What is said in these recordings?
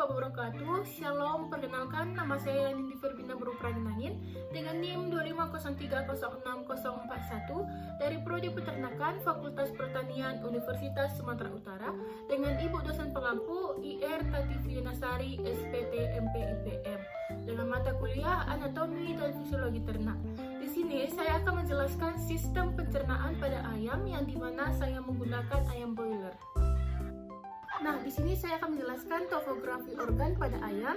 wabarakatuh. Shalom, perkenalkan nama saya Nindi Ferbina Berupraningin dengan NIM 250306041 dari Prodi Peternakan Fakultas Pertanian Universitas Sumatera Utara dengan Ibu dosen pengampu IR Tati Nasari SPT MPIPM dengan mata kuliah Anatomi dan Fisiologi Ternak. Di sini saya akan menjelaskan sistem pencernaan pada ayam yang dimana saya menggunakan ayam broiler. Nah, di sini saya akan menjelaskan topografi organ pada ayam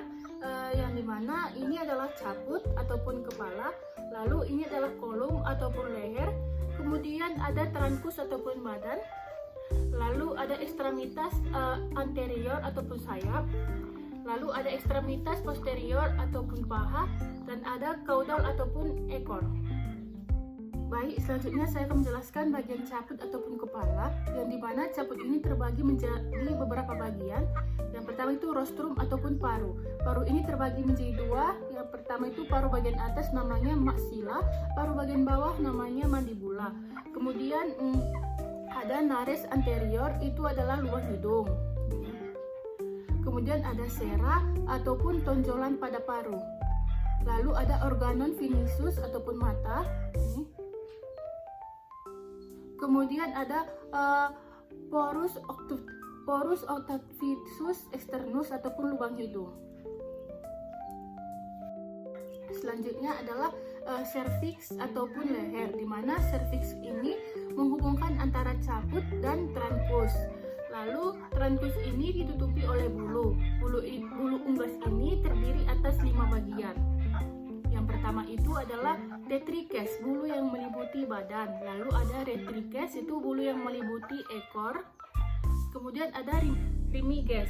yang dimana ini adalah caput ataupun kepala, lalu ini adalah kolum ataupun leher, kemudian ada trunkus ataupun badan, lalu ada ekstremitas anterior ataupun sayap, lalu ada ekstremitas posterior ataupun paha, dan ada caudal ataupun ekor. Baik, selanjutnya saya akan menjelaskan bagian caput ataupun kepala, yang dimana caput ini terbagi menjadi beberapa bagian. Yang pertama itu rostrum ataupun paru. Paru ini terbagi menjadi dua. Yang pertama itu paru bagian atas namanya maxilla, paru bagian bawah namanya mandibula. Kemudian ada nares anterior, itu adalah lubang hidung. Kemudian ada sera ataupun tonjolan pada paru. Lalu ada organon vinisus ataupun mata. Kemudian ada porus octavisus externus ataupun lubang hidung. Selanjutnya adalah cervix ataupun leher, di mana cervix ini menghubungkan antara caput dan trunkus. Lalu trunkus ini ditutupi oleh bulu. Bulu unggas ini terdiri atas 5 bagian. Yang pertama itu adalah detriches, bulu yang meliputi badan. Lalu ada retriches, itu bulu yang meliputi ekor. Kemudian ada remiges,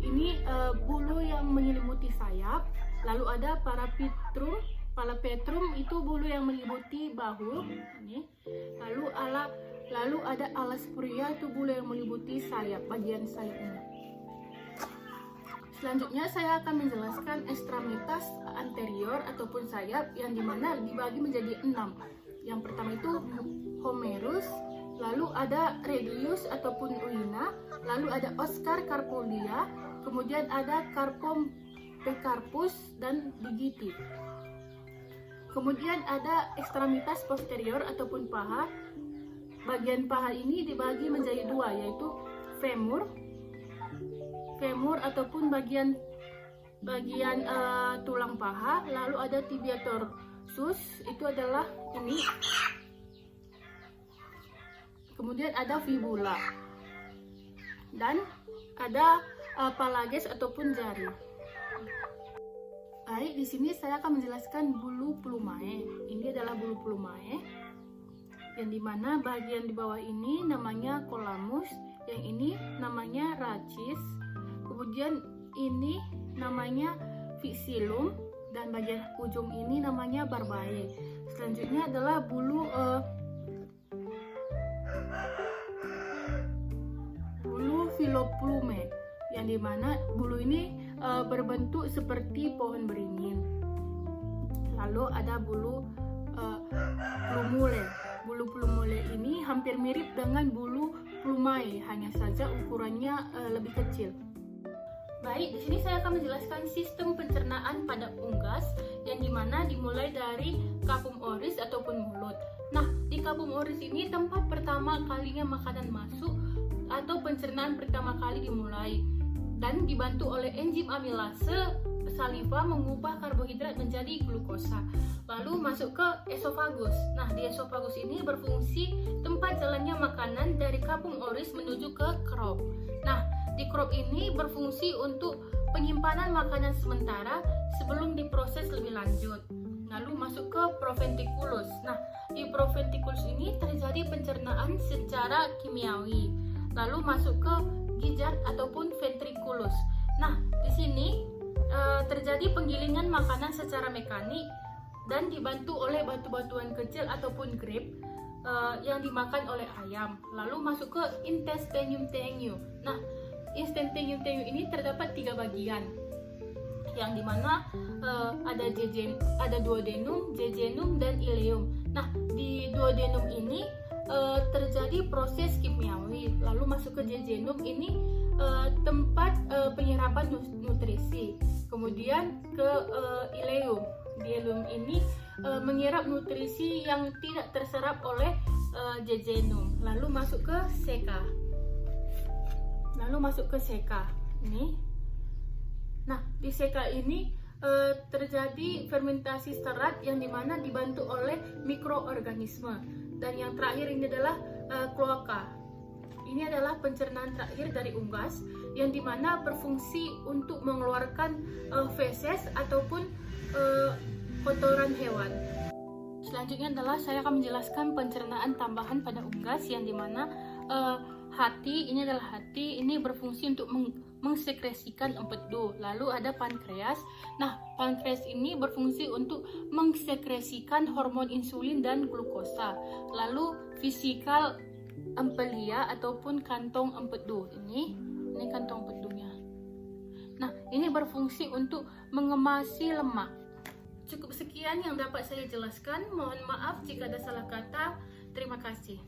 ini bulu yang menyelimuti sayap. Lalu ada palpebrum, itu bulu yang meliputi bahu. Lalu ada alaspuria, itu bulu yang meliputi sayap, bagian sayapnya. Selanjutnya saya akan menjelaskan ekstremitas anterior ataupun sayap yang dimana dibagi menjadi 6. Yang pertama itu homerus, lalu ada radius ataupun ulna, lalu ada oscar carpodia, kemudian ada carpum pecarpus dan digiti. Kemudian ada ekstremitas posterior ataupun paha. Bagian paha ini dibagi menjadi 2, yaitu femur ataupun bagian tulang paha, lalu ada tibia torsus, itu adalah ini. Kemudian ada fibula dan ada phalanges ataupun jari. Baik, di sini saya akan menjelaskan bulu plumae. Ini adalah bulu plumae yang dimana bagian di bawah ini namanya colamus, yang ini namanya rachis. Kemudian ini namanya vixillum dan bagian ujung ini namanya barbae. Selanjutnya adalah bulu filoplume, yang dimana bulu ini berbentuk seperti pohon beringin. Lalu ada bulu plumule. Bulu plumule ini hampir mirip dengan bulu plumae, hanya saja ukurannya lebih kecil. Baik, di sini saya akan menjelaskan sistem pencernaan pada unggas yang dimana dimulai dari capum oris ataupun mulut. Nah, di capum oris ini tempat pertama kalinya makanan masuk atau pencernaan pertama kali dimulai dan dibantu oleh enzim amilase saliva mengubah karbohidrat menjadi glukosa. Lalu masuk ke esofagus. Nah, di esofagus ini berfungsi tempat jalannya makanan dari capum oris menuju ke crop. Nah, di crop ini berfungsi untuk penyimpanan makanan sementara sebelum diproses lebih lanjut. Lalu masuk ke proventriculus. Nah, di proventriculus ini terjadi pencernaan secara kimiawi. Lalu masuk ke gizzard ataupun ventriculus. Nah, di sini terjadi penggilingan makanan secara mekanik dan dibantu oleh batu-batuan kecil ataupun grape yang dimakan oleh ayam. Lalu masuk ke intestinum tenue. Nah, intestinum tenue ini terdapat 3 bagian, yang dimana ada duodenum, jejunum, dan ileum. Nah, di duodenum ini terjadi proses kimiawi. Lalu masuk ke jejunum ini tempat penyerapan nutrisi. Kemudian ke ileum. Di ileum ini menyerap nutrisi yang tidak terserap oleh jejunum. Lalu masuk ke seka. Ini. Nah, di seka ini terjadi fermentasi serat yang dimana dibantu oleh mikroorganisme. Dan yang terakhir ini adalah kloaka. Ini adalah pencernaan terakhir dari unggas yang dimana berfungsi untuk mengeluarkan feses ataupun kotoran hewan. Selanjutnya adalah saya akan menjelaskan pencernaan tambahan pada unggas yang dimana hati ini berfungsi untuk mengsekresikan empedu. Lalu ada pankreas. Nah, pankreas ini berfungsi untuk mengsekresikan hormon insulin dan glukosa. Lalu fisikal empelia ataupun kantong empedu. Ini kantong empedunya. Nah, ini berfungsi untuk mengemasi lemak. Cukup sekian yang dapat saya jelaskan. Mohon maaf jika ada salah kata. Terima kasih.